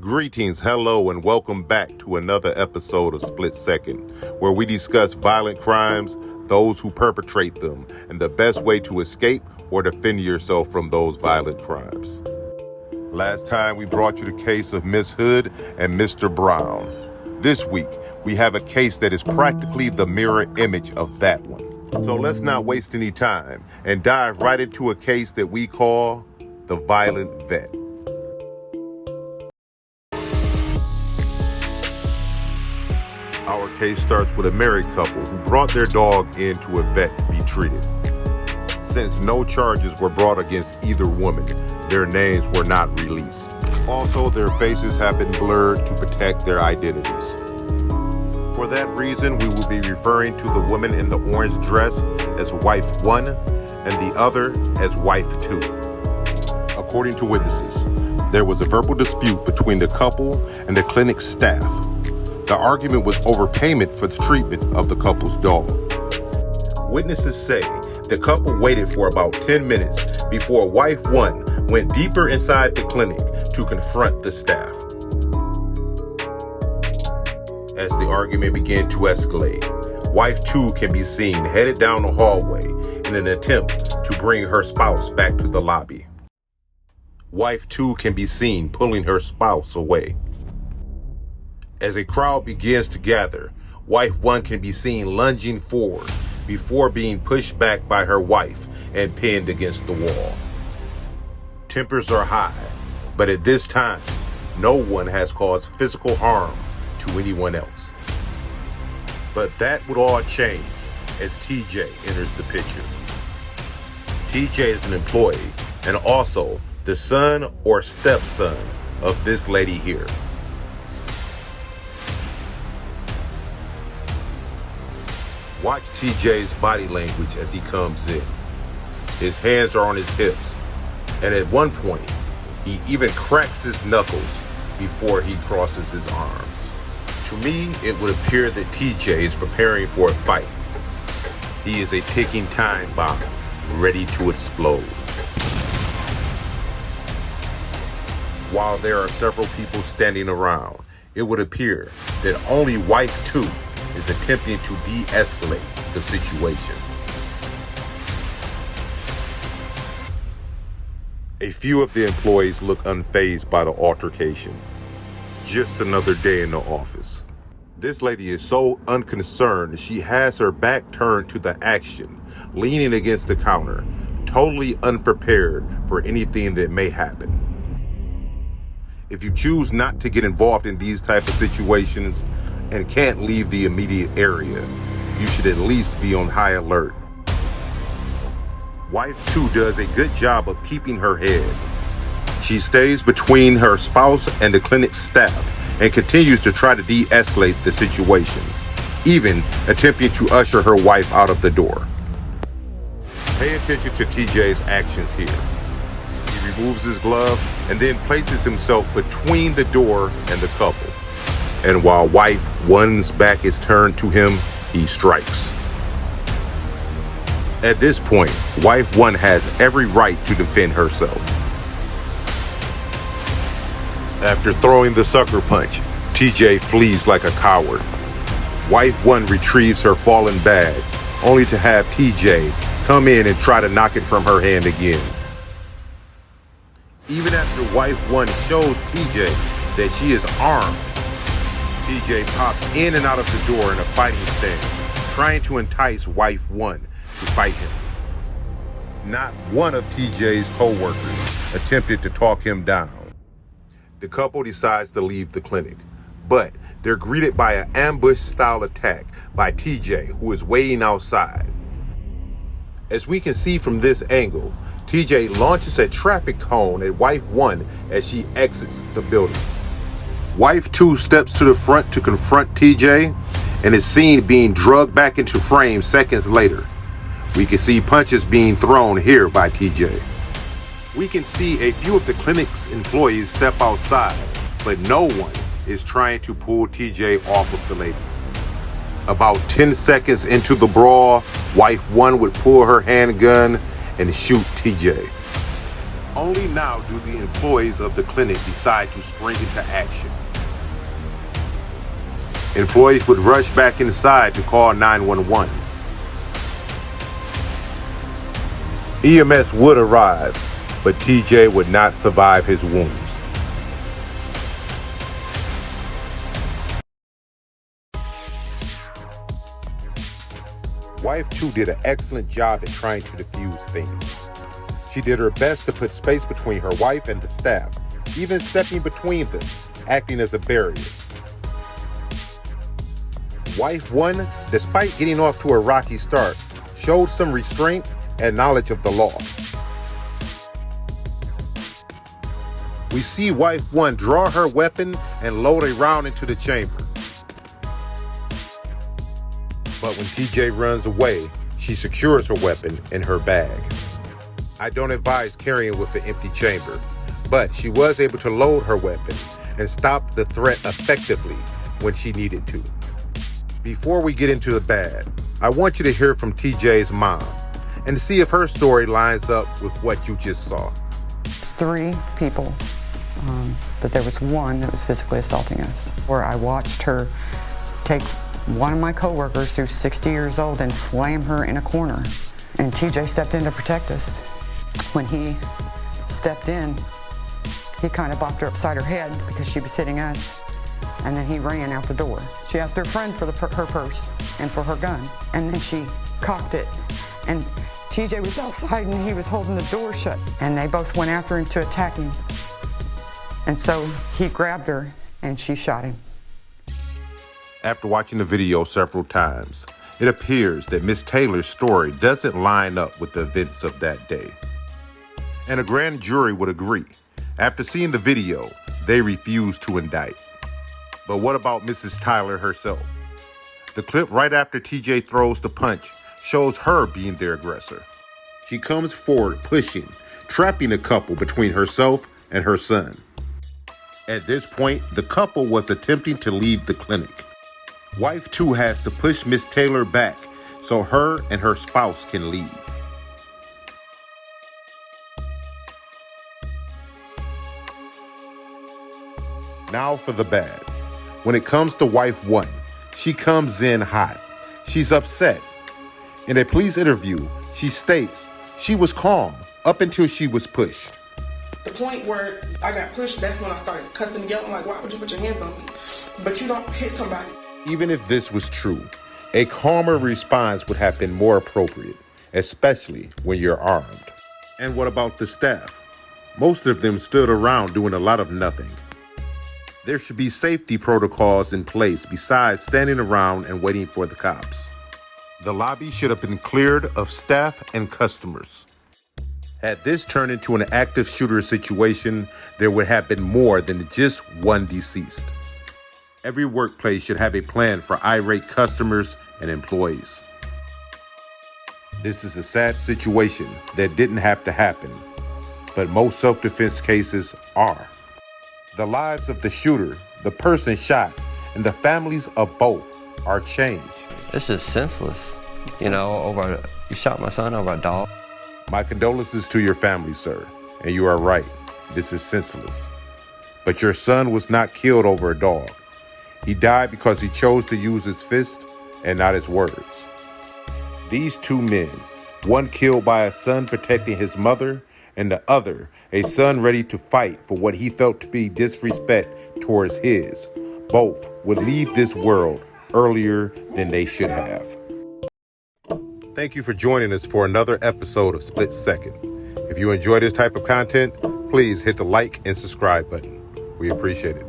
Greetings, hello, and welcome back to another episode of Split Second, where we discuss violent crimes, those who perpetrate them, and the best way to escape or defend yourself from those violent crimes. Last time we brought you the case of Miss Hood and Mr. Brown. This week, we have a case that is practically the mirror image of that one. So let's not waste any time and dive right into a case that we call the Violent Vet. Our case starts with a married couple who brought their dog into a vet to be treated. Since no charges were brought against either woman, their names were not released. Also, their faces have been blurred to protect their identities. For that reason, we will be referring to the woman in the orange dress as wife 1 and the other as wife 2. According to witnesses, there was a verbal dispute between the couple and the clinic staff. The argument was over payment for the treatment of the couple's dog. Witnesses say the couple waited for about 10 minutes before wife 1 went deeper inside the clinic to confront the staff. As the argument began to escalate, wife 2 can be seen headed down the hallway in an attempt to bring her spouse back to the lobby. Wife 2 can be seen pulling her spouse away. As a crowd begins to gather, wife 1 can be seen lunging forward before being pushed back by her wife and pinned against the wall. Tempers are high, but at this time, no one has caused physical harm to anyone else. But that would all change as TJ enters the picture. TJ is an employee and also the son or stepson of this lady here. Watch TJ's body language as he comes in. His hands are on his hips, and at one point, he even cracks his knuckles before he crosses his arms. To me, it would appear that TJ is preparing for a fight. He is a ticking time bomb, ready to explode. While there are several people standing around, it would appear that only wife 2 is attempting to de-escalate the situation. A few of the employees look unfazed by the altercation. Just another day in the office. This lady is so unconcerned, she has her back turned to the action, leaning against the counter, totally unprepared for anything that may happen. If you choose not to get involved in these type of situations and can't leave the immediate area, you should at least be on high alert. Wife 2 does a good job of keeping her head. She stays between her spouse and the clinic staff and continues to try to de-escalate the situation, even attempting to usher her wife out of the door. Pay attention to TJ's actions here. He removes his gloves and then places himself between the door and the couple. And while wife 1's back is turned to him, he strikes. At this point, wife 1 has every right to defend herself. After throwing the sucker punch, TJ flees like a coward. Wife 1 retrieves her fallen bag, only to have TJ come in and try to knock it from her hand again. Even after wife 1 shows TJ that she is armed, TJ pops in and out of the door in a fighting stance, trying to entice wife 1 to fight him. Not one of TJ's co-workers attempted to talk him down. The couple decides to leave the clinic, but they're greeted by an ambush-style attack by TJ, who is waiting outside. As we can see from this angle, TJ launches a traffic cone at wife 1 as she exits the building. Wife 2 steps to the front to confront TJ and is seen being drugged back into frame seconds later. We can see punches being thrown here by TJ. We can see a few of the clinic's employees step outside, but no one is trying to pull TJ off of the ladies. About 10 seconds into the brawl, wife 1 would pull her handgun and shoot TJ. Only now do the employees of the clinic decide to spring into action. Employees would rush back inside to call 911. EMS would arrive, but TJ would not survive his wounds. Wife 2 did an excellent job at trying to defuse things. She did her best to put space between her wife and the staff, even stepping between them, acting as a barrier. Wife 1, despite getting off to a rocky start, showed some restraint and knowledge of the law. We see Wife 1 draw her weapon and load a round into the chamber. But when TJ runs away, she secures her weapon in her bag. I don't advise carrying with an empty chamber, but she was able to load her weapon and stop the threat effectively when she needed to. Before we get into the bad, I want you to hear from TJ's mom and see if her story lines up with what you just saw. 3 people, but there was one that was physically assaulting us, where I watched her take one of my coworkers who's 60 years old and slam her in a corner. And TJ stepped in to protect us. When he stepped in, he kind of bopped her upside her head because she was hitting us, and then he ran out the door. She asked her friend for her purse and for her gun, and then she cocked it. And TJ was outside and he was holding the door shut, and they both went after him to attack him. And so he grabbed her and she shot him. After watching the video several times, it appears that Miss Taylor's story doesn't line up with the events of that day. And a grand jury would agree. After seeing the video, they refused to indict. But what about Mrs. Tyler herself? The clip right after TJ throws the punch shows her being the aggressor. She comes forward pushing, trapping the couple between herself and her son. At this point, the couple was attempting to leave the clinic. Wife 2 has to push Miss Taylor back so her and her spouse can leave. Now for the bad. When it comes to Wife 1, she comes in hot. She's upset. In a police interview, she states she was calm up until she was pushed. The point where I got pushed, that's when I started cussing and yelling, like, why would you put your hands on me? But you don't hit somebody. Even if this was true, a calmer response would have been more appropriate, especially when you're armed. And what about the staff? Most of them stood around doing a lot of nothing. There should be safety protocols in place besides standing around and waiting for the cops. The lobby should have been cleared of staff and customers. Had this turned into an active shooter situation, there would have been more than just one deceased. Every workplace should have a plan for irate customers and employees. This is a sad situation that didn't have to happen, but most self-defense cases are. The lives of the shooter, the person shot, and the families of both are changed. It's just senseless. You shot my son over a dog. My condolences to your family, sir, and you are right. This is senseless. But your son was not killed over a dog. He died because he chose to use his fist and not his words. These 2 men, one killed by a son protecting his mother, and the other, a son ready to fight for what he felt to be disrespect towards his, both would leave this world earlier than they should have. Thank you for joining us for another episode of Split Second. If you enjoy this type of content, please hit the like and subscribe button. We appreciate it.